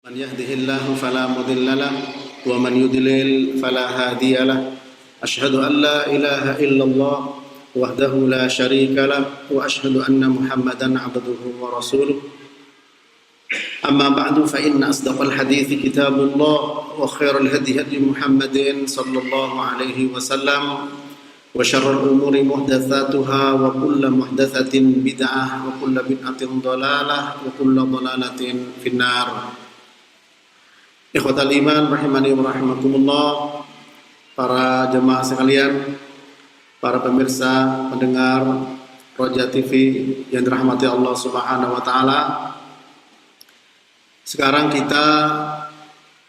من يهده الله فلا مضل له ومن يضلل فلا هادي له أشهد أن لا إله إلا الله وحده لا شريك له وأشهد أن محمدا عبده ورسوله أما بعد فإن أصدق الحديث كتاب الله وخير الهدي هدي محمد صلى الله عليه وسلم وشر الأمور محدثاتها وكل محدثة بدعة وكل بدعة ضلالة وكل ضلالة في النار. Ikhwatal iman rahimani wa rahimakumullah, para jemaah sekalian, para pemirsa, pendengar Roja TV yang dirahmati Allah Subhanahu wa taala. Sekarang kita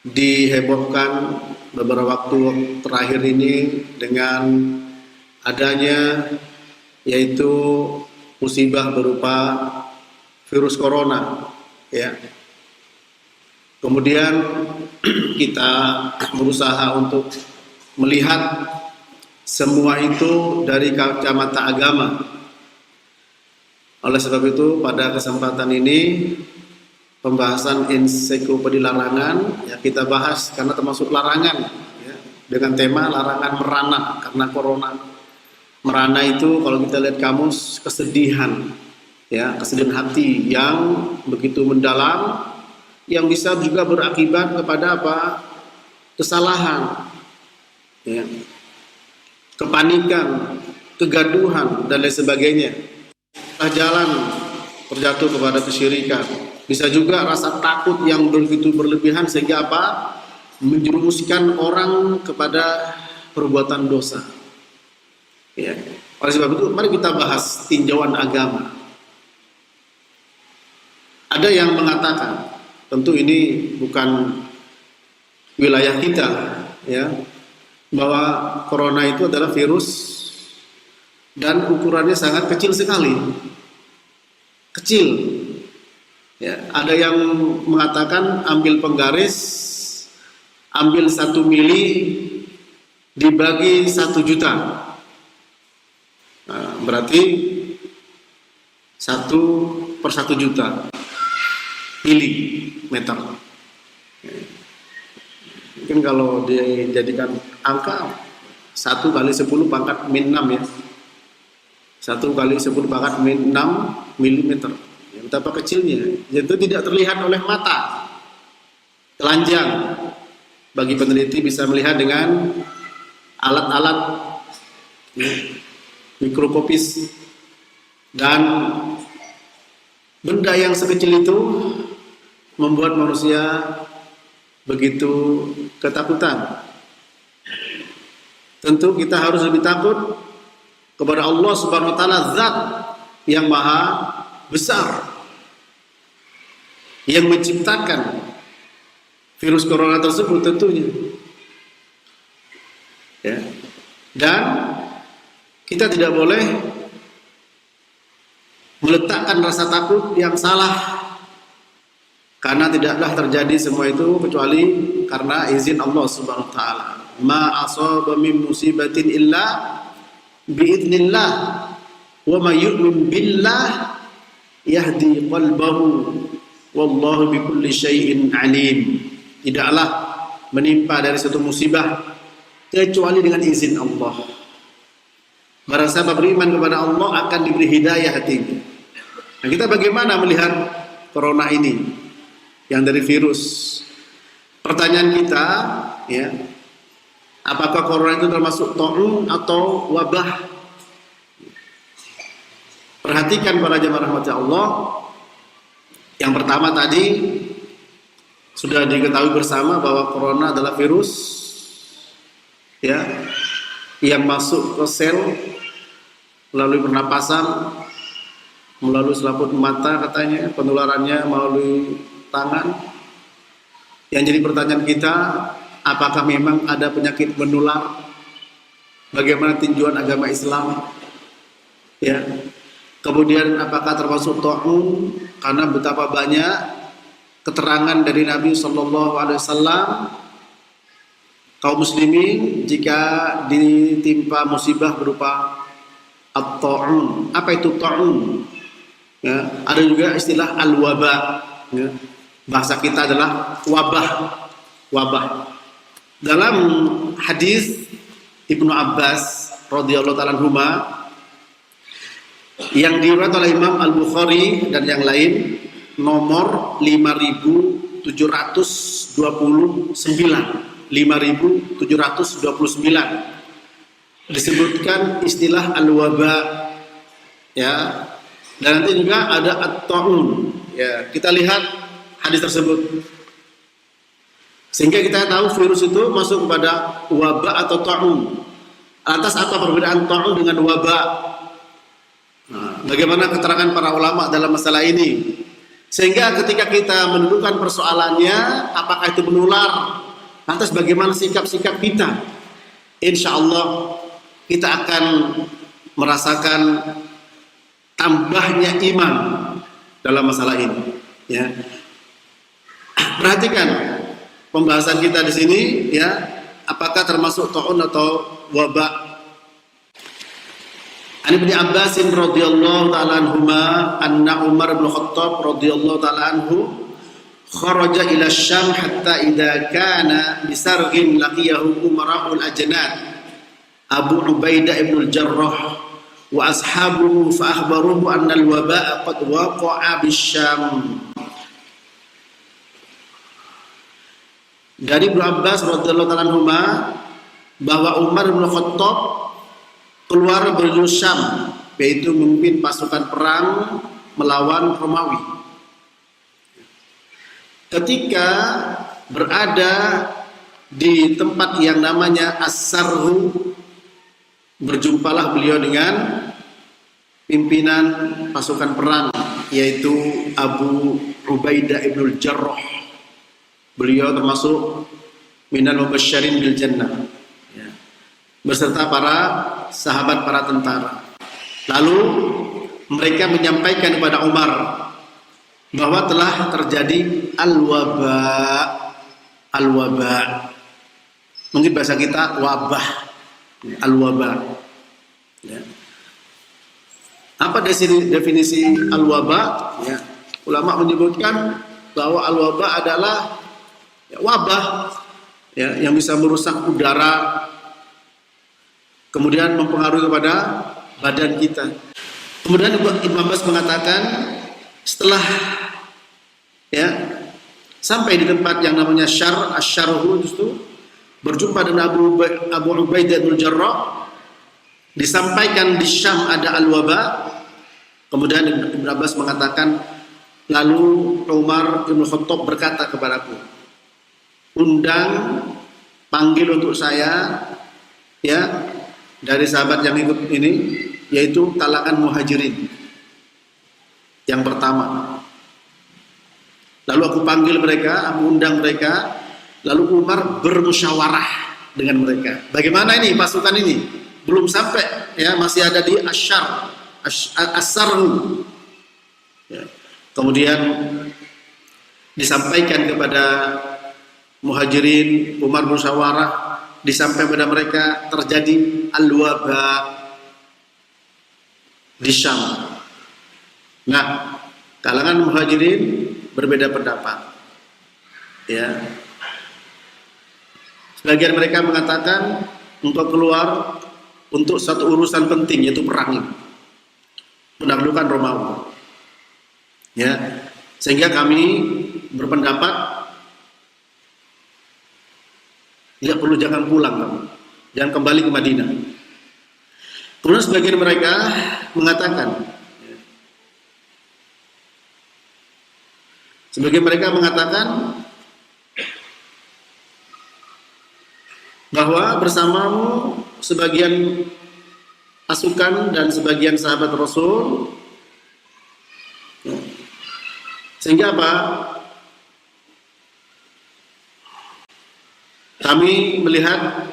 dihebohkan beberapa waktu terakhir ini dengan adanya yaitu musibah berupa virus corona, ya. Kemudian kita berusaha untuk melihat semua itu dari kacamata agama. Oleh sebab itu pada kesempatan ini pembahasan ensiklopedia larangan ya kita bahas karena termasuk larangan ya, dengan tema larangan merana karena corona. Merana itu kalau kita lihat kamus kesedihan ya, kesedihan hati yang begitu mendalam, yang bisa juga berakibat kepada apa? Kesalahan, ya, kepanikan, kegaduhan dan lain sebagainya. Jalan terjatuh kepada kesyirikan. Bisa juga rasa takut yang begitu berlebihan sehingga apa? Menjerumuskan orang kepada perbuatan dosa. Ya. Oleh sebab itu, mari kita bahas tinjauan agama. Ada yang mengatakan, tentu ini bukan wilayah kita, ya, bahwa corona itu adalah virus dan ukurannya sangat kecil sekali, kecil. Ya, ada yang mengatakan ambil penggaris, ambil 1 mili dibagi 1 juta, nah, berarti 1/1 juta. Milimeter. Mungkin kalau dijadikan angka 1 kali 10 pangkat min 6 ya. 1 kali 10 pangkat min 6 milimeter. Ya, betapa kecilnya. Itu tidak terlihat oleh mata. Telanjang. Bagi peneliti bisa melihat dengan alat-alat ya, mikroskopis, dan benda yang sekecil itu membuat manusia begitu ketakutan. Tentu kita harus lebih takut kepada Allah Subhanahu wa taala, zat yang maha besar yang menciptakan virus corona tersebut tentunya. Ya. Dan kita tidak boleh meletakkan rasa takut yang salah, karena tidaklah terjadi semua itu kecuali karena izin Allah Subhanahu wa taala. Ma asaba min musibatin illa biidznillah wa may yu'min billah yahdi qalbahu wallahu bikulli syai'in alim. Tidaklah menimpa dari suatu musibah kecuali dengan izin Allah. Barang siapa beriman kepada Allah akan diberi hidayah hatinya. Nah, kita bagaimana melihat corona ini yang dari virus? Pertanyaan kita, ya, apakah corona itu termasuk ta'un atau wabah? Perhatikan para jemaah rahmat Allah. Yang pertama tadi sudah diketahui bersama bahwa corona adalah virus, ya, yang masuk ke sel melalui pernapasan, melalui selaput mata katanya, penularannya melalui tangan. Yang jadi pertanyaan kita, apakah memang ada penyakit menular? Bagaimana tinjauan agama Islam? Ya. Kemudian apakah termasuk ta'un? Karena betapa banyak keterangan dari Nabi SAW, kaum muslimin jika ditimpa musibah berupa at-ta'un. Apa itu ta'un? Ya, ada juga istilah al-waba, ya, bahasa kita adalah wabah. Wabah. Dalam hadis Ibnu Abbas radhiyallahu ta'ala anhuma yang diriwayatkan oleh Imam Al-Bukhari dan yang lain, nomor 5729, 5729 disebutkan istilah al-waba, ya. Dan nanti juga ada at-ta'un, ya. Kita lihat hadis tersebut sehingga kita tahu virus itu masuk kepada wabah atau ta'un. Atas apa perbedaan ta'un dengan wabah? Nah, bagaimana keterangan para ulama dalam masalah ini? Sehingga ketika kita menentukan persoalannya, apakah itu menular? Lantas bagaimana sikap-sikap kita? Insya Allah kita akan merasakan tambahnya iman dalam masalah ini. Ya. Perhatikan pembahasan kita di sini, ya. Apakah termasuk ta'un atau wabah? An Ibnu Abbas radhiyallahu ta'ala anhuma anna Umar bin Khattab radhiyallahu ta'ala anhu kharaja ila Syam hatta idza kana bisarghin laqiyahu umara'ul ajnad Abu Ubaidah ibn al-Jarrah wa ashabuhu fa akhbaruhu anna al-waba'a qad waqa'a bisyam. Dari Ibnu Abbas radhiyallahu ta'ala anhuma bahwa Umar bin Khattab keluar menuju Syam, yaitu memimpin pasukan perang melawan Romawi. Ketika berada di tempat yang namanya As-Sarhu, berjumpalah beliau dengan pimpinan pasukan perang, yaitu Abu Ubaidah ibn al-Jarrah. Beliau termasuk minal mubasysyirin bil jannah, ya, beserta para sahabat, para tentara. Lalu mereka menyampaikan kepada Umar bahwa telah terjadi al-waba. Al-waba, mungkin bahasa kita wabah, al-waba, ya. Apa definisi al-waba? Ya, ulama menyebutkan bahwa al-waba adalah wabah, ya, yang bisa merusak udara, kemudian mempengaruhi kepada badan kita. Kemudian Ibnu Abbas mengatakan setelah, ya, sampai di tempat yang namanya Asy-Syarhu itu berjumpa dengan Abu Ubaidah bin Jarrah, disampaikan di Syam ada al-waba. Kemudian Ibnu Abbas mengatakan, lalu Umar bin Khattab berkata kepadaku, undang, panggil untuk saya, ya, dari sahabat yang ikut ini, yaitu kalangan muhajirin yang pertama. Lalu aku panggil mereka, aku undang mereka, lalu Umar bermusyawarah dengan mereka. Bagaimana ini pasukan ini? Belum sampai, ya, masih ada di As-Sarhu. Ya. Kemudian disampaikan kepada muhajirin, Umar bermusyawarah, disampaikan kepada mereka terjadi al-waba di Syam. Nah, kalangan muhajirin berbeda pendapat, ya. Sebagian mereka mengatakan untuk keluar untuk satu urusan penting, yaitu perang ini, menaklukkan Romawi, ya. Sehingga kami berpendapat tidak perlu, jangan pulang kamu, jangan kembali ke Madinah. Kemudian sebagian mereka mengatakan, bahwa bersamamu sebagian pasukan dan sebagian sahabat Rasul, sehingga apa? Kami melihat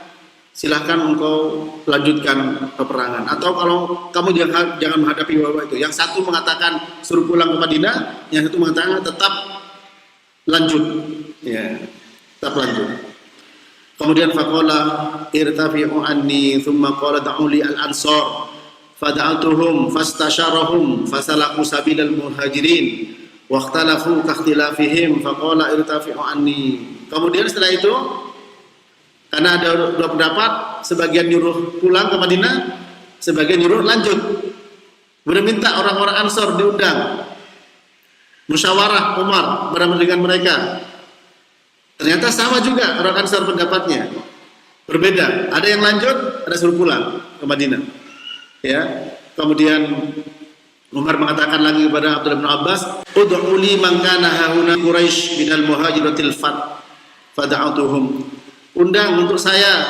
silahkan engkau lanjutkan peperangan, atau kalau kamu jangan menghadapi wabah itu. Yang satu mengatakan suruh pulang ke Madinah, yang satu mengatakan tetap lanjut, ya, tetap lanjut. Kemudian faqala irtafi'u anni thumma qala da'u li al-ansar fada'atuhum fastasharahum fasalaku sabilal muhajirin Waqtalafu kakhtilafihim faqala irtafi'u anni. Kemudian setelah itu, karena ada dua pendapat, sebagian nyuruh pulang ke Madinah, sebagian nyuruh lanjut. Kemudian minta orang-orang Ansor diundang. Musyawarah Umar bersama dengan mereka. Ternyata sama juga orang Ansor pendapatnya. Berbeda. Ada yang lanjut, ada suruh pulang ke Madinah. Ya. Kemudian Umar mengatakan lagi kepada Abdullah bin Abbas, "Ud'u li man kana hauna Quraisy minal muhajiratil fad'atuhum." Undang untuk saya,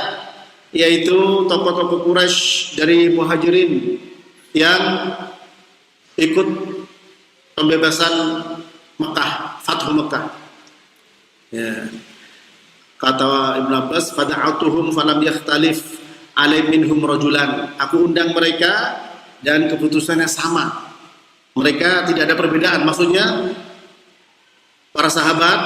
yaitu tokoh-tokoh Quraisy dari Muhajirin yang ikut pembebasan Mekah, Fathu Mekah. Ya. Kata Ibn Abbas, "Fad'atuhum falam yakhtalif alai minhum rajulan." Aku undang mereka dan keputusannya sama. Mereka tidak ada perbedaan. Maksudnya para sahabat,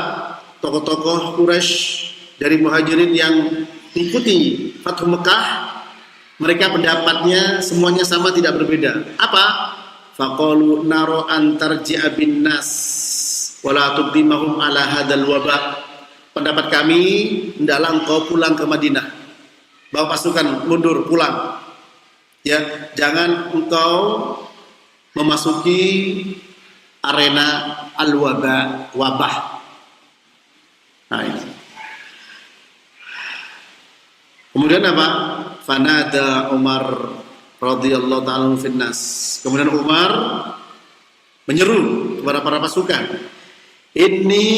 tokoh-tokoh Quraisy dari Muhajirin yang ikuti Fathu Mekah, mereka pendapatnya semuanya sama, tidak berbeda. Apa? Faqalu naro antarji'a bin nas wala tuqdimahum ala hadzal wabah. Pendapat kami, hendaklah engkau pulang ke Madinah. Bawa pasukan mundur pulang. Ya, jangan engkau memasuki arena wabah. Nah, ini. Kemudian apa? Fanada Umar radhiyallahu ta'ala finnas. Kemudian Umar menyeru kepada para pasukan, "Inni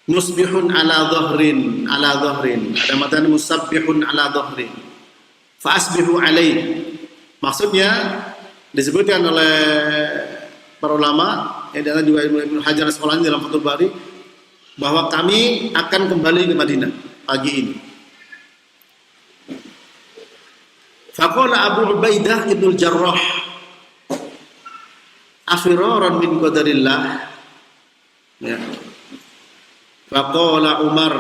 musbihun ala dhahrin." Ada matanya musabbihun ala dhahrin. Fa asbihu alaih. Maksudnya disebutkan oleh para ulama, dan juga Ibnu Hajar Asqalani dalam Fathul Bari, bahwa kami akan kembali ke Madinah pagi ini. Faqala Abu Ubaidah Ibnu Jarrah, "Afiraran min qadarillah." Ya. Faqala Umar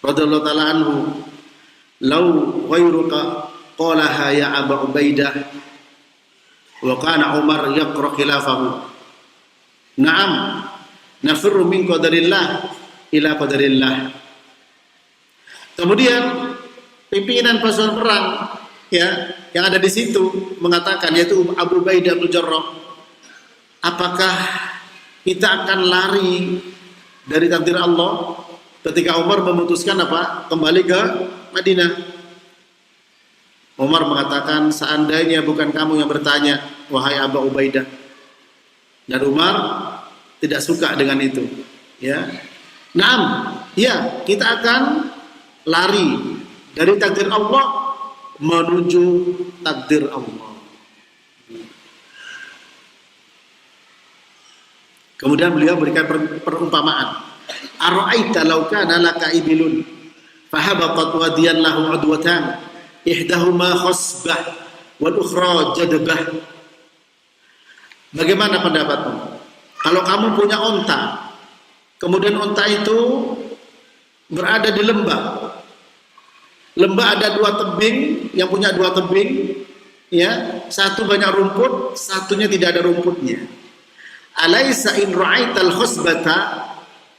radhiyallahu ta'ala anhu, "Lau ghairuka qalaha ya Abu Ubaidah." Wa kana Umar yaqra khilafahu. "Na'am, nafirru min qadarillah ila qadarillah." Kemudian pimpinan pasukan perang, ya, yang ada di situ mengatakan, yaitu Abu Ubaidah bin Jarrah, "Apakah kita akan lari dari takdir Allah?" Ketika Umar memutuskan apa? Kembali ke Madinah. Umar mengatakan, "Seandainya bukan kamu yang bertanya, wahai Abu Ubaidah." Dan Umar tidak suka dengan itu. Ya, "Naam, ya, kita akan lari dari takdir Allah menuju takdir Allah." Kemudian beliau berikan perumpamaan. "Ara'aita law kana laka ibilun fahabaqat wadiyan lahu udwatan ihdahuma khasbah wal ukhra jadbah." Bagaimana pendapatmu kalau kamu punya onta, kemudian onta itu berada di lembah. Lembah ada dua tebing, yang punya dua tebing, ya, satu banyak rumput, satunya tidak ada rumputnya. "Alaisa in ra'aital khasbata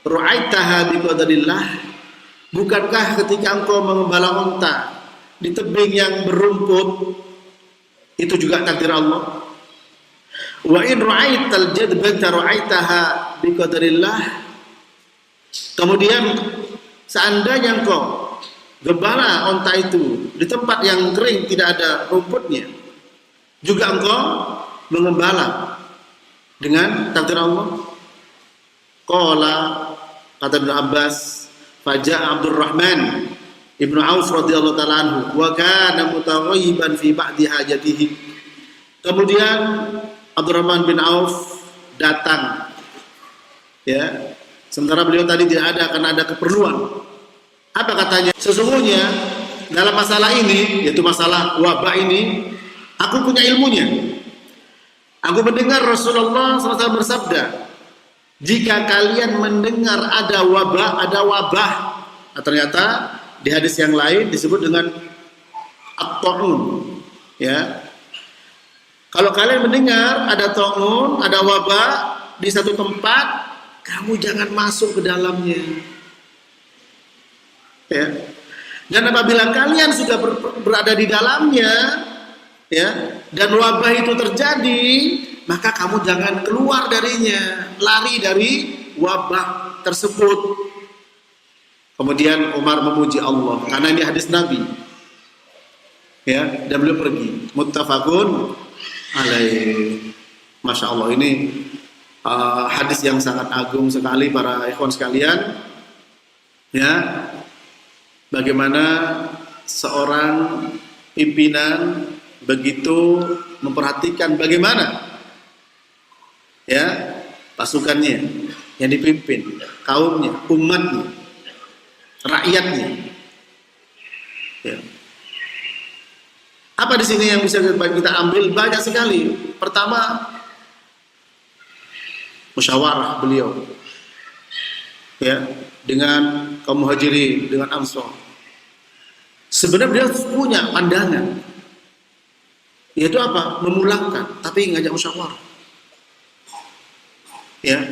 ra'aitaha biqadarillah?" Bukankah ketika engkau mengembala onta di tebing yang berumput, itu juga takdir Allah? "Wa in ra'aital jadbata ra'aitaha biqadarillah." Kemudian seandainya engkau gembala onta itu di tempat yang kering, tidak ada rumputnya, juga engkau mengembala dengan takdir Allah. Qala, kata Ibnu Abbas, "Faja'a Abdurrahman Ibnu Auf radhiyallahu ta'ala anhu wa kana mutaghayyiban fi ba'di hajatihi." Kemudian Abdurrahman bin Auf datang, ya, sementara beliau tadi tidak ada karena ada keperluan. Apa katanya? "Sesungguhnya dalam masalah ini, yaitu masalah wabah ini, aku punya ilmunya. Aku mendengar Rasulullah SAW bersabda, jika kalian mendengar ada wabah, Nah, ternyata di hadis yang lain disebut dengan at-ta'un, ya. Kalau kalian mendengar ada ta'un, ada wabah di satu tempat, kamu jangan masuk ke dalamnya. Ya. Dan apabila kalian sudah berada di dalamnya, ya, dan wabah itu terjadi, maka kamu jangan keluar darinya, lari dari wabah tersebut. Kemudian Umar memuji Allah karena ini hadis Nabi. Ya, dan beliau pergi. Muttafaqun alaih. Masya Allah, ini hadis yang sangat agung sekali para ikhwan sekalian. Ya, bagaimana seorang pimpinan begitu memperhatikan bagaimana ya pasukannya yang dipimpin, kaumnya, umatnya, rakyatnya. Ya. Apa di sini yang bisa kita ambil? Banyak sekali. Pertama, musyawarah beliau, ya, dengan kaum muhajirin, dengan ansor. Sebenarnya beliau punya pandangan, yaitu apa? Memulangkan, tapi ngajak musyawarah. Ya.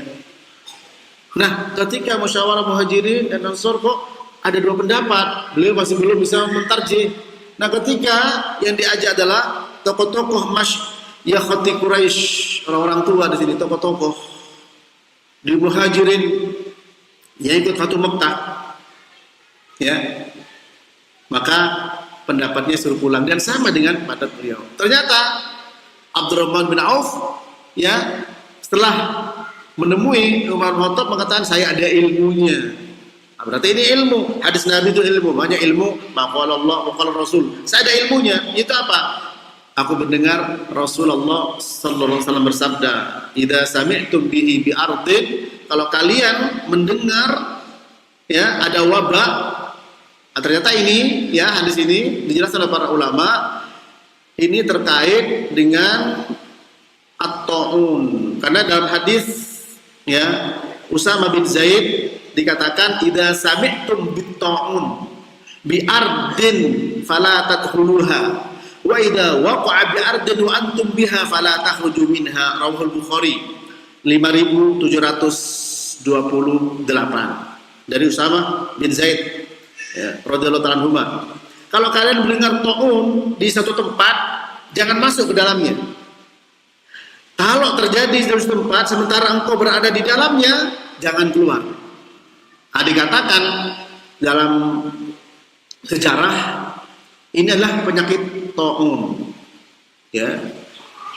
Nah, ketika musyawarah muhajirin dan ansor kok ada dua pendapat, beliau masih belum bisa mentarjih. Nah, ketika yang diajak adalah tokoh-tokoh masyakhati Quraisy, orang-orang tua di sini, tokoh-tokoh di muhajirin yang ikut Fatu Mekkah, ya, maka pendapatnya suruh pulang dan sama dengan pendapat beliau. Ternyata Abdurrahman bin Auf, ya, setelah menemui Umar bin Khattab mengatakan saya ada ilmunya. Nah, berarti ini ilmu, hadis Nabi itu ilmu, banyak ilmu. Maqala Allah, maqala Rasul. Saya ada ilmunya. Itu apa? Aku mendengar Rasulullah sallallahu alaihi wasallam bersabda, "Idza sami'tum bihi bi ardin," kalau kalian mendengar ya ada wabah. Nah, ternyata ini ya hadis ini dijelaskan oleh para ulama, ini terkait dengan at-ta'un. Karena dalam hadis ya Usama bin Zaid dikatakan idza sami'tum bit-ta'un bi ardin fala tadkhuluha wa idza waqa'a bi ardin wa antum biha fala takhruju minha. Rawahul Bukhari 5728 dari Usama bin Zaid ya radhiyallahu ta'ala anhu. Kalau kalian mendengar ta'un di satu tempat, jangan masuk ke dalamnya. Kalau terjadi di satu tempat sementara engkau berada di dalamnya, jangan keluar. Dikatakan dalam sejarah ini adalah penyakit ta'un. Ya.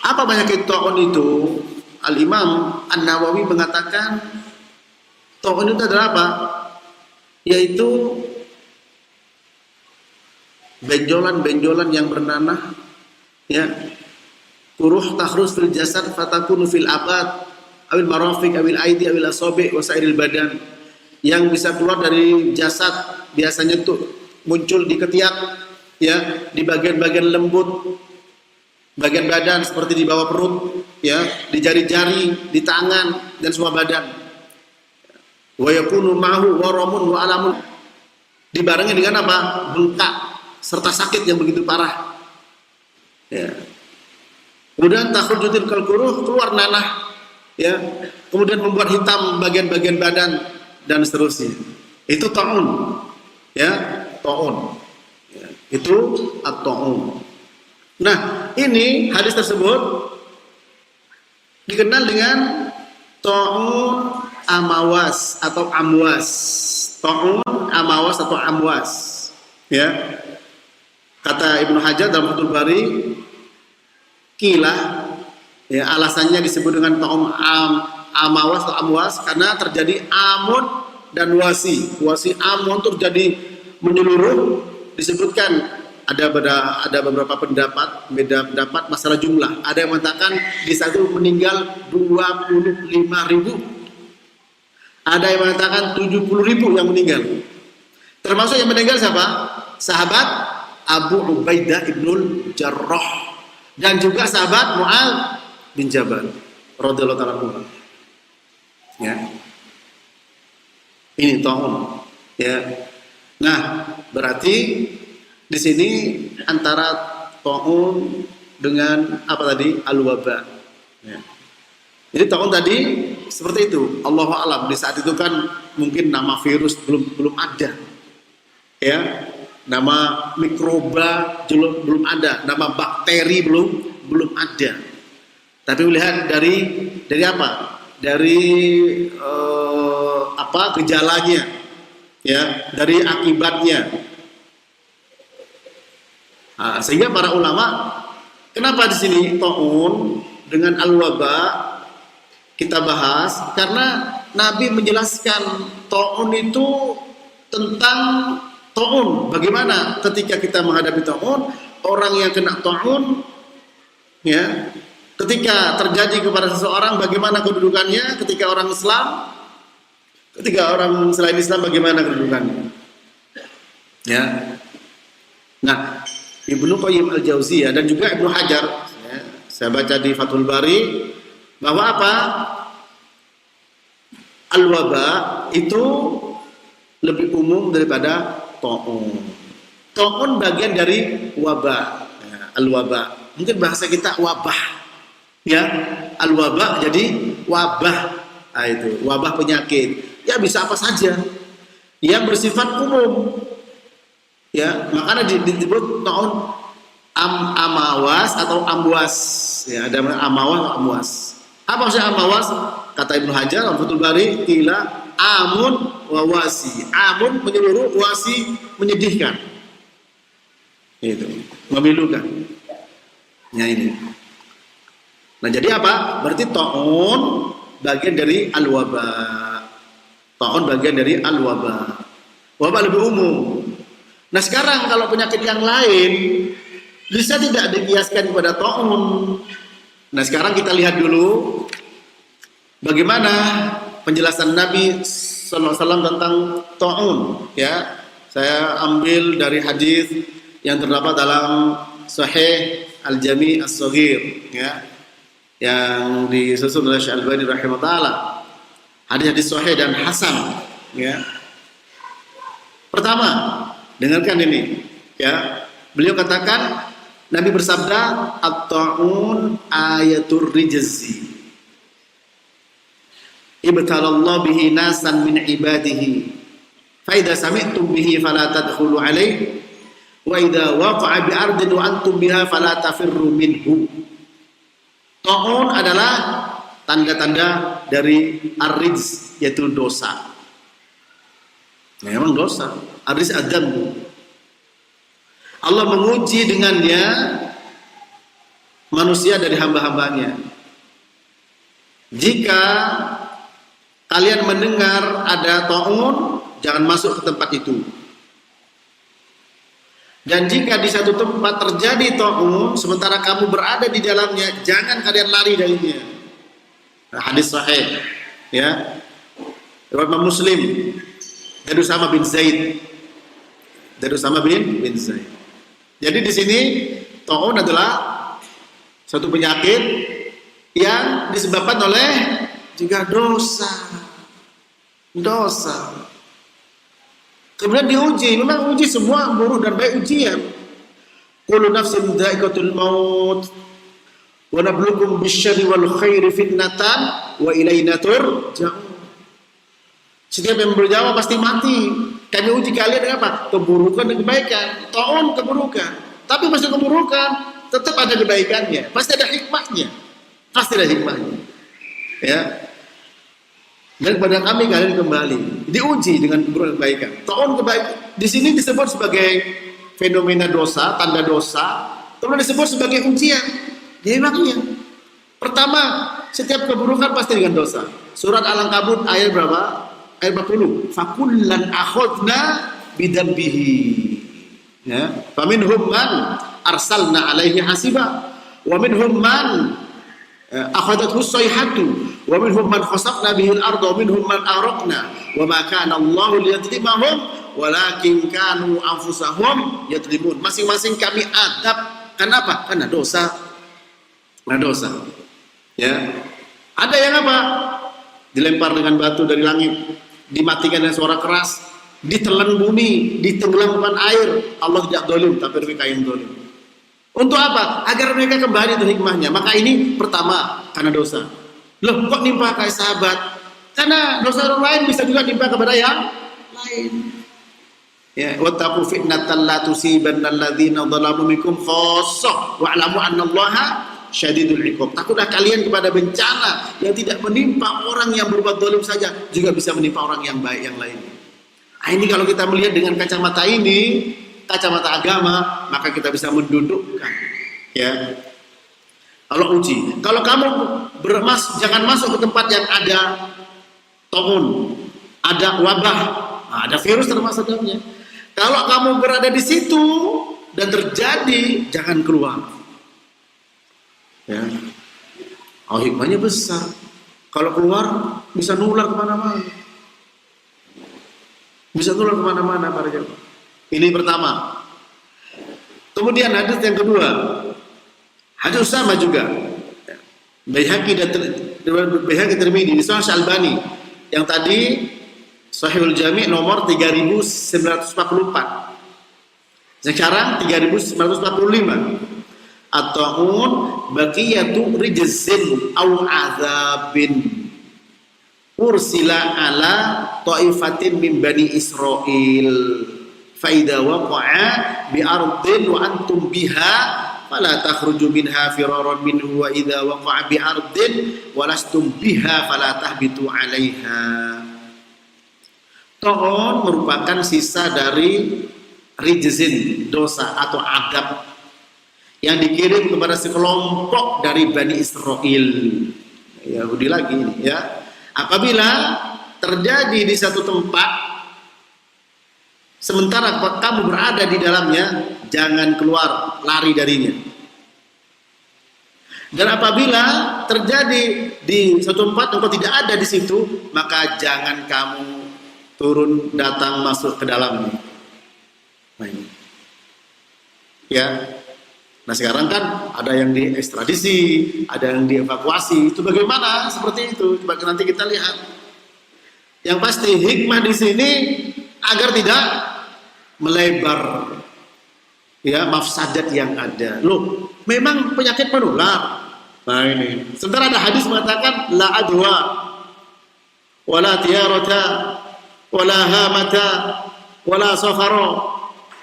Apa penyakit ta'un itu? Al-Imam An-Nawawi mengatakan ta'un itu adalah apa? Yaitu benjolan-benjolan yang bernanah, ya. Kuruh takhrus fil jasad fatakunu fil abad awil marafiq awil aidi awil asabi wa sairil badan, yang bisa keluar dari jasad biasanya tuh muncul di ketiak, ya, di bagian-bagian lembut bagian badan seperti di bawah perut, ya, di jari-jari, di tangan dan semua badan. Wa yakunu ma'hu waramun wa alamun, dibarengi dengan apa? Bengkak serta sakit yang begitu parah. Ya. Kemudian takhrujutil kalkuruh, keluar nanah, ya. Kemudian membuat hitam bagian-bagian badan dan seterusnya. Itu ta'un. Ya, ta'un. Ya, itu at-ta'un. Nah, ini hadis tersebut dikenal dengan ta'un amawas atau amwas. Ta'un amawas atau amwas. Ya. Kata Ibnu Hajar dalam Fathul Bari, kilah, ya, alasannya disebut dengan ta'un amawas atau amwas karena terjadi amun dan wasi. Wasi amun itu terjadi menyeluruh. Disebutkan ada beberapa pendapat, beda pendapat masalah jumlah. Ada yang mengatakan di satu meninggal 25.000. Ada yang mengatakan 70.000 yang meninggal. Termasuk yang meninggal siapa? Sahabat Abu Ubaidah ibnul Jarrah dan juga sahabat Mu'adz bin Jabal radhiyallahu ta'ala anhu. Ya. Ini ta'un. Ya. Nah, berarti di sini antara ta'un dengan apa tadi? Al-waba. Ya. Jadi taun tadi seperti itu. Allahu a'lam. Di saat itu kan mungkin nama virus belum ada. Ya. Nama mikroba belum ada, nama bakteri belum ada. Tapi melihat dari apa? Dari gejalanya, ya, dari akibatnya. Nah, sehingga para ulama, kenapa di sini taun dengan al-waba kita bahas? Karena Nabi menjelaskan taun itu tentang taun. Bagaimana ketika kita menghadapi taun, orang yang kena taun, ya, ketika terjadi kepada seseorang, bagaimana kedudukannya? Ketika orang Islam, ketika orang selain Islam, bagaimana kedudukannya? Ya. Nah, Ibnu Qayyim Al-Jauziyah dan juga Ibnu Hajar, ya, saya baca di Fathul Bari, bahwa apa? Al-waba itu lebih umum daripada ta'un. Ta'un bagian dari wabah, ya, al-wabah. Mungkin bahasa kita wabah, ya, al-wabah jadi wabah. Nah, itu wabah penyakit. Ya bisa apa saja yang bersifat umum. Ya, makanya disebut ta'un amawas atau amwas. Ya, ada amawas atau amwas. Apa maksudnya amawas? Kata Ibnu Hajar dalam Fathul Bari, qila amun wa wasi. Amun menyeluruh, wasi menyedihkan. Itu, memilukan. Ya ini. Nah, jadi apa? Berarti ta'un bagian dari al-waba. Ta'un bagian dari al-waba. Wabah lebih umum. Nah, sekarang kalau penyakit yang lain bisa tidak dikiaskan kepada ta'un. Nah, sekarang kita lihat dulu bagaimana penjelasan Nabi sallallahu alaihi wasallam tentang ta'un, ya. Saya ambil dari hadis yang terdapat dalam Sahih Al-Jami' As-Shaghir, ya, yang disusun oleh Syekh Al-Albani rahimahullah. Hadis-hadis sahih dan hasan, ya. Pertama, dengarkan ini, ya. Beliau katakan, Nabi bersabda, at-ta'un ayatul rijzi. Ibtalallahu bihi nasan min ibadihi. Fa idza sami'tum bihi fala tadkhulu alaihi wa idza waqa'a bi ardin wa antum biha fala tafirru minhu. Ta'un adalah tanda-tanda dari ar-rijz, yaitu dosa. Memang dosa. Ar-rijz adzam. Allah menguji dengannya manusia dari hamba-hambanya. Jika kalian mendengar ada ta'un, jangan masuk ke tempat itu. Dan jika di satu tempat terjadi ta'un, sementara kamu berada di dalamnya, jangan kalian lari darinya. Hadis sahih, ya, riwayat Muslim dari Usama bin Zaid. Jadi di sini ta'un adalah suatu penyakit yang disebabkan oleh juga dosa. Kemudian diuji, memang uji semua buruk dan baik ujian. Kullu nafsin dha'iqatul maut wa nabluukum bisyarri wal khairi fitnatan wa ilaina turja'un. Setiap yang berjawab pasti mati. Kami uji kalian dengan apa? Keburukan dan kebaikan. Ta'un keburukan. Tapi pasti keburukan tetap ada kebaikannya. Pasti ada hikmahnya. Ya. Dan kepada kami kalian kembali. Diuji dengan kebaikan. Ta'un kebaikan. Di sini disebut sebagai fenomena dosa, tanda dosa. Kemudian disebut sebagai ujian. Hikmahnya. Pertama, setiap keburukan pasti dengan dosa. Surat Al-Ankabut ayat berapa? Ayat 40. Fakullan akhadna bidzambihi. Ya, faminhum man arsalna alaihi hasiba wa minhum man akhadathu sayhatu wa minhum man khasafna bihi al-ardha wa minhum man araqna wa ma kana Allahu liyadhlimahum walakin kanu anfusahum yadhlimun. Masing-masing kami adab. Kenapa? Karena dosa. Ya. Ada yang apa? Dilempar dengan batu dari langit, dimatikan dengan suara keras, ditelan bumi, ditenggelamkan air. Allah tidak zalim, tapi mereka yang zalim. Untuk apa? Agar mereka kembali itu hikmahnya. Maka ini pertama, karena dosa. Loh, kok nimpa kayak sahabat? Karena dosa orang lain bisa juga nimpa kepada yang lain. Ya, wattaqu fitnatan la tusibanna alladziina dzalamu minkum khassah wa'lamu annallaha syadidul 'iqab. Takutlah kalian kepada bencana yang tidak menimpa orang yang berbuat zalim saja, juga bisa menimpa orang yang baik yang lain. Nah, ini kalau kita melihat dengan kacamata ini, kacamata agama, maka kita bisa mendudukkan, ya. Kalau uji, kalau kamu jangan masuk ke tempat yang ada taun, ada wabah, ada virus termasuk dalamnya. Kalau kamu berada di situ dan terjadi, jangan keluar. Ya, hikmahnya besar. Kalau keluar bisa nular kemana-mana, para jemaah. Ini pertama. Kemudian hadis yang kedua, hadis sama juga. Baihaqi Tirmidzi, Sunan Al-Albani. Yang tadi Sahihul Jami' nomor 3944. Sekarang 3945. At-ta'un baqiyatu rijzin aw azabin ursila ala ta'ifatin min bani Israil. Faida waqa'a bi ardin wa antum biha fala takhruju minha firaran minhu wa idza waqa'a bi ardin wa lastum biha fala tahbitu 'alaiha. Ta'un merupakan sisa dari rijzin, dosa atau adab yang dikirim kepada sekelompok dari Bani Israel. Yahudi lagi ya. Apabila terjadi di satu tempat, sementara kamu berada di dalamnya, jangan keluar, lari darinya. Dan apabila terjadi di suatu tempat engkau tidak ada di situ, maka jangan kamu turun, datang, masuk ke dalamnya. Ya. Nah sekarang kan ada yang diekstradisi, ada yang dievakuasi. Itu bagaimana? Seperti itu. Coba nanti kita lihat. Yang pasti hikmah di sini agar tidak melebar, ya, mafsadat yang ada. Loh, memang penyakit menular. Nah ini. Sementara ada hadis mengatakan la adwa, wala tiyarata, wala hamata, wala safara.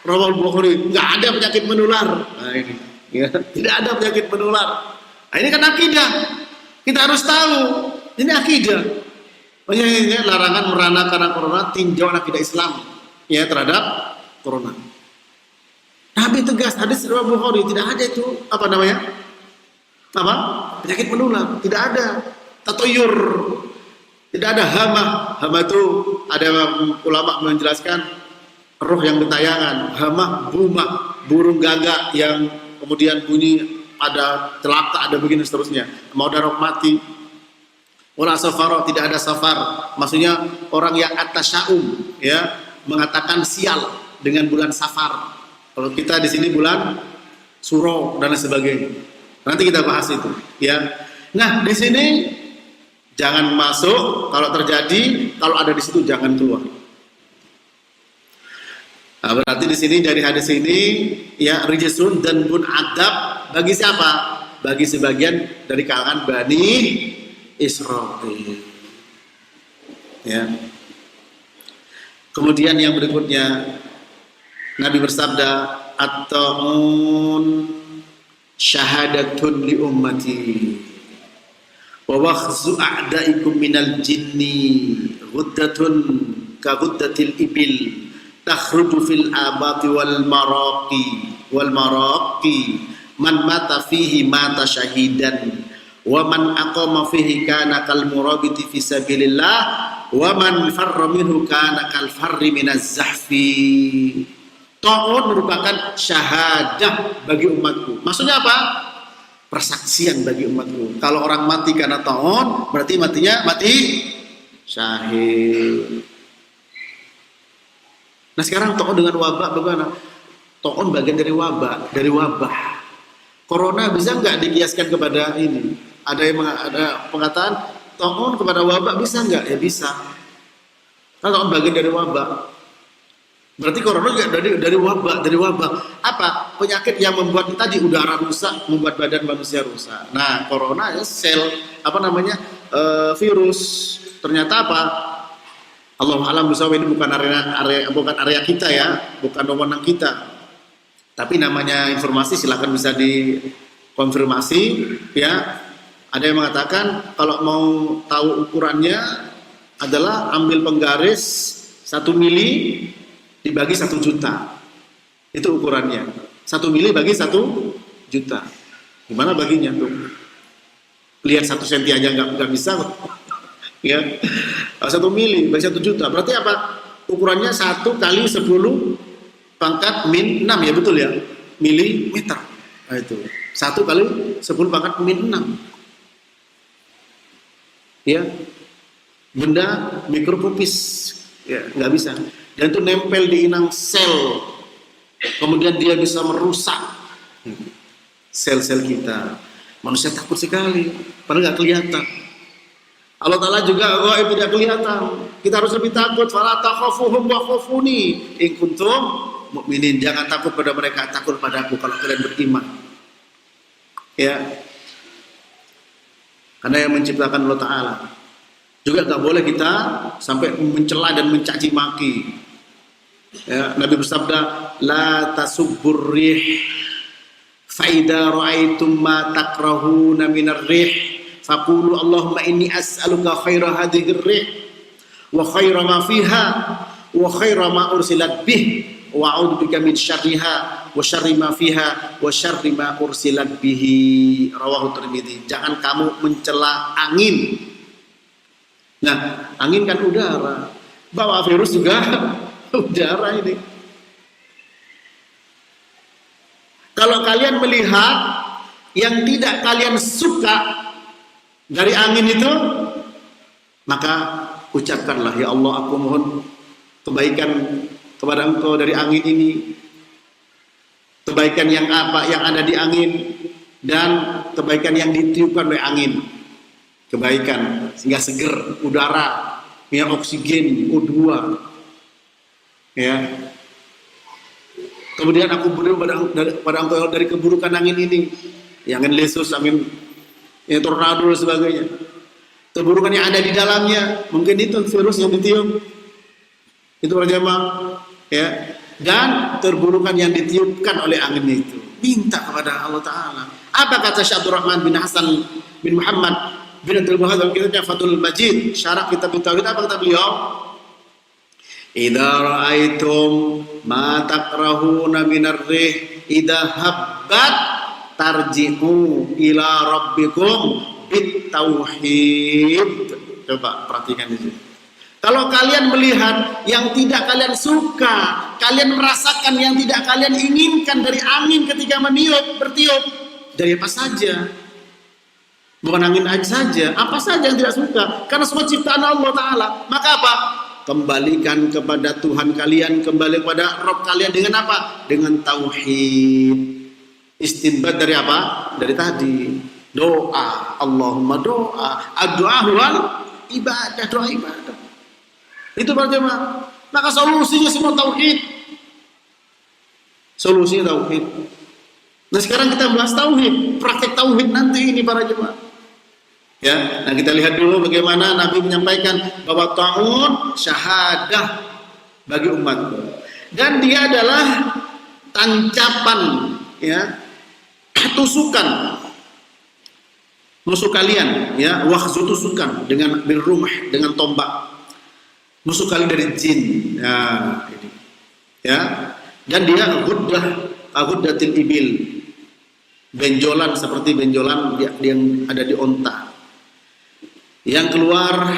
Rawal Bukhari. Nggak ada penyakit menular. Nah ini. Ya, tidak ada penyakit menular. Nah, ini kan akidah. Kita harus tahu. Ini akidah. Makanya larangan merana karena corona, tinjauan akidah Islam ya terhadap corona. Nabi tegas, hadis riwayat Bukhari, tidak ada itu apa namanya? Apa? Penyakit menular, tidak ada. Tatuyur, tidak ada hama. Hama itu ada ulama menjelaskan roh yang gentayangan. Hama, buma, burung gagak yang kemudian bunyi, ada celaka, ada begini seterusnya. Mau darah mati. Wala safar, tidak ada safar. Maksudnya orang yang atasyaum, ya, mengatakan sial dengan bulan Safar. Kalau kita di sini bulan Suro dan lain sebagainya. Nanti kita bahas itu, ya. Nah, di sini jangan masuk, kalau terjadi, kalau ada di situ jangan keluar. Nah, berarti di sini dari hadis ini ya rijsun dan pun adab bagi siapa? Bagi sebagian dari kalangan Bani Israil. Ya. Kemudian yang berikutnya Nabi bersabda, at-ta'un syahadatun li ummati wa wakhzu a'daikum minal jinni ghuddatun ka ghuddatil ibil takhruju fil abati wal maraqi man mata fihi mata syahidan wa man aqama fihi kana kal murabiti fi sabilillah wa man farra minhu kana kal farri minaz zahfi. Ta'un merupakan syahadah bagi umatku. Maksudnya apa? Persaksian bagi umatku. Kalau orang mati karena ta'un, berarti matinya mati syahid. Nah sekarang ta'un dengan wabah bagaimana? Ta'un bagian dari wabah. Corona bisa nggak dikiaskan kepada ini? Ada pengatakan ta'un kepada wabah bisa nggak? Ya bisa. Karena ta'un bagian dari wabah. Berarti corona juga dari wabah. Apa? Penyakit yang membuat tadi udara rusak, membuat badan manusia rusak. Nah, corona ya sel virus. Ternyata apa? Allah alam bisawab, ini bukan area kita ya, bukan wewenang kita. Tapi namanya informasi, silakan bisa dikonfirmasi ya. Ada yang mengatakan kalau mau tahu ukurannya adalah ambil penggaris 1 mili dibagi 1 juta. Itu ukurannya. 1 mili bagi 1 juta. Gimana baginya tuh? Lihat 1 senti aja nggak bisa. Ya. 1 mili bagi 1 juta. Berarti apa? Ukurannya 1 kali 10 pangkat min 6 ya, betul ya? Milimeter. Nah, itu. 1 kali 10 pangkat min 6. Ya. Benda mikroskopis. Ya, nggak bisa. Dan itu nempel di inang sel, kemudian dia bisa merusak sel-sel kita. Manusia takut sekali, padahal nggak kelihatan. Allah Ta'ala juga gaib, tidak kelihatan. Kita harus lebih takut. Fala takhafuhum wa khafuni in kuntum mu'minin. Jangan takut pada mereka, takut padaku kalau kalian beriman. Ya, karena yang menciptakan Allah Ta'ala. Juga tak boleh kita sampai mencela dan mencaci maki. Ya, Nabi bersabda, la tasubbur rih fa idza ra'aitum ma takrahuna minar rih faqulu Allahumma inni as'aluka khaira hadhihi rih wa khaira ma fiha wa khaira ma ursilat bih wa a'udzu bika min syarriha wa syarri ma fiha wa syarri ma ursilat bihi. Rawahu Tirmidzi. Jangan kamu mencela angin. Nah, angin kan udara, bawa virus juga udara ini. Kalau kalian melihat yang tidak kalian suka dari angin itu, maka ucapkanlah, ya Allah, aku mohon kebaikan kepada Engkau dari angin ini. Kebaikan yang ada di angin dan kebaikan yang ditiupkan oleh angin. Kebaikan sehingga seger udara, ya, oksigen O2, ya. Kemudian aku berdoa pada Engkau dari keburukan angin ini, yang angin lesus, angin ya, tornado dan sebagainya. Keburukan yang ada di dalamnya, mungkin itu virus yang ditiup, itu para jemaah, ya. Dan terburukan yang ditiupkan oleh angin itu, minta kepada Allah Ta'ala. Apa kata Syekh Abdul Rahman bin Hasan bin Muhammad bin Abdul Wahab dalam kitabnya Fathul Majid, syarah kitab Tauhid? Apa kata beliau? Idza ra'aitum ma takrahuna minar rih idza habbat tarji'u ila rabbikum bit tauhid. Coba perhatikan di sini. Kalau kalian melihat yang tidak kalian suka, kalian merasakan yang tidak kalian inginkan dari angin ketika bertiup, dari apa saja? Bukan angin aja saja, apa saja yang tidak suka, karena semua ciptaan Allah Ta'ala. Maka apa? Kembalikan kepada Tuhan kalian, kembali kepada Rabb kalian dengan apa? Dengan tauhid. Istinbat dari apa? Dari tadi doa, Allahumma doa, ad-du'a huwal ibadah, doa ibadah. Itu berjemaah. Maka solusinya semua tauhid. Solusinya tauhid. Nah, sekarang kita bahas tauhid, praktek tauhid nanti ini para jemaah. Ya, nah kita lihat dulu bagaimana Nabi menyampaikan bahwa tauhid syahadah bagi umat, dan dia adalah tancapan, ya, tusukan musuh kalian, ya, wakhzu, tusukan dengan birrumah, dengan tombak, musuh kalian dari jin, ya, ini, ya, dan dia ghuddatil ibil, benjolan seperti benjolan yang ada di onta, yang keluar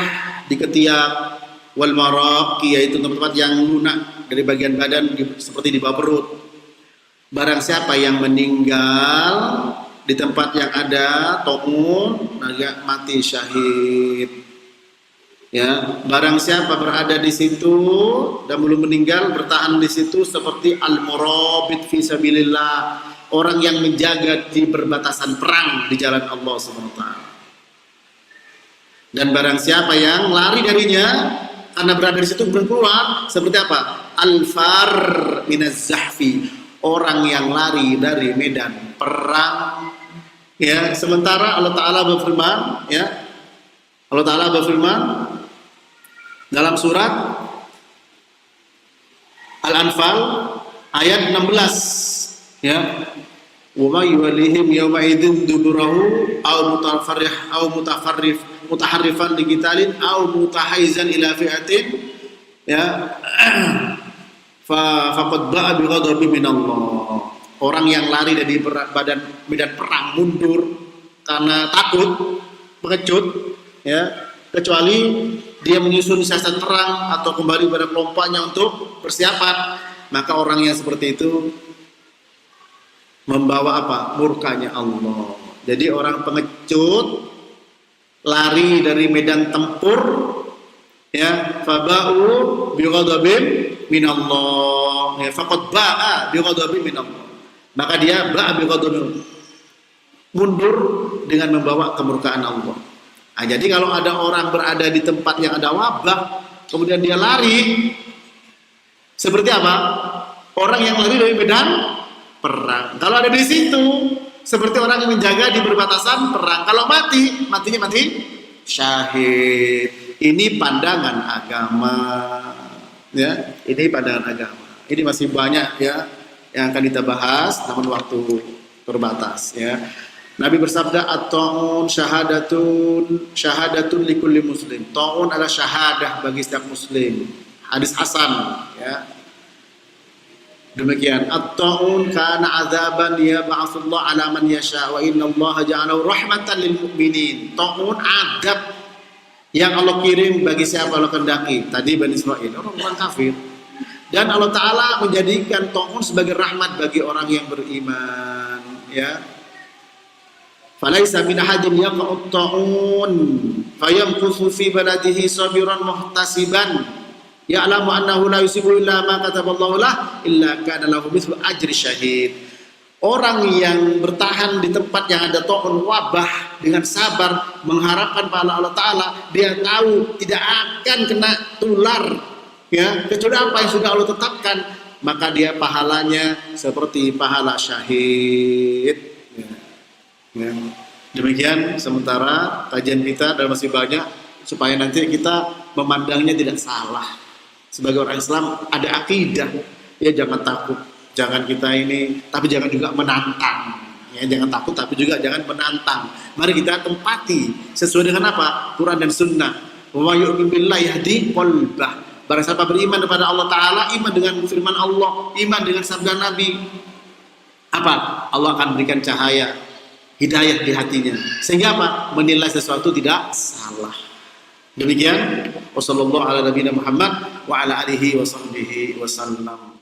di ketiak, wal maraq, yaitu tempat yang lunak dari bagian badan seperti di bawah perut. Barang siapa yang meninggal di tempat yang ada ta'un, maka mati syahid. Ya, barang siapa berada di situ dan belum meninggal, bertahan di situ seperti al-murabit fi sabilillah, orang yang menjaga di perbatasan perang di jalan Allah Subhanahu wa taala. Dan barang siapa yang lari darinya, karena berada di situ keluar seperti apa? Al-far minaz zahfi, orang yang lari dari medan perang. Ya, sementara Allah Taala berfirman, ya. Allah Taala berfirman dalam surat Al-Anfal ayat 16, ya. Wa may yuwallihim yawma idzin duburahu aw mutaharrifan liqitalin aw mutahayyizan ila fi'atin, ya, faqad ba'a bi ghadabin minallah. Orang yang lari dari medan perang mundur karena takut, pengecut, ya, kecuali dia menyusun siasat perang atau kembali pada kelompoknya untuk persiapan, maka orang yang seperti itu membawa apa? Murkanya Allah. Jadi orang pengecut lari dari medan tempur, ya, faba'u bi ghadabin minallah, ya, faqad ba'a bi ghadabin minallah. Maka dia ba'a bi ghadabin, mundur dengan membawa kemurkaan Allah. Nah, jadi kalau ada orang berada di tempat yang ada wabah, kemudian dia lari, seperti apa? Orang yang lari dari medan perang. Kalau ada di situ, seperti orang yang menjaga di perbatasan perang. Kalau matinya mati syahid. Ini pandangan agama, ya. Ini pandangan agama. Ini masih banyak, ya, yang akan kita bahas, namun waktu terbatas, ya. Nabi bersabda, at-ta'un syahadatun likulli muslim. Ta'un adalah syahadah bagi setiap muslim. Hadis hasan, ya. Demikian, at-ta'un kana azaban yab'atsullah ala man yasha wa innallaha ja'alahu rahmatan lil mu'minin. Ta'un adab yang Allah kirim bagi siapa Allah kehendaki. Tadi Bani Israil, orang kafir. Dan Allah Ta'ala menjadikan ta'un sebagai rahmat bagi orang yang beriman, ya. Falaisa min ahadin yaqa'ut ta'un fayamkuthu fi baladihi sabiran muhtasiban ya'lamu annahu la yusibu illa ma kataballahu lah illa kana lahu mithlu ajri syahid. Orang yang bertahan di tempat yang ada ta'un, wabah, dengan sabar mengharapkan pahala Allah Ta'ala, dia tahu tidak akan kena tular, ya, kecuali apa yang sudah Allah tetapkan, maka dia pahalanya seperti pahala syahid, ya. Ya. Demikian sementara kajian kita, dan masih banyak, supaya nanti kita memandangnya tidak salah. Sebagai orang Islam ada akidah, ya, jangan takut, jangan kita ini, tapi jangan juga menantang, ya, jangan takut tapi juga jangan menantang. Mari kita tempati sesuai dengan apa? Quran dan Sunnah. Wa yu'min billahi yahdi qalbah. Barang siapa beriman kepada Allah Ta'ala, iman dengan firman Allah, iman dengan sabda Nabi, apa? Allah akan berikan cahaya hidayah di hatinya, sehingga apa? Menilai sesuatu tidak salah. Demikian, wassallallahu ala nabiyina Muhammad wa ala alihi wa sahbihi wasallam.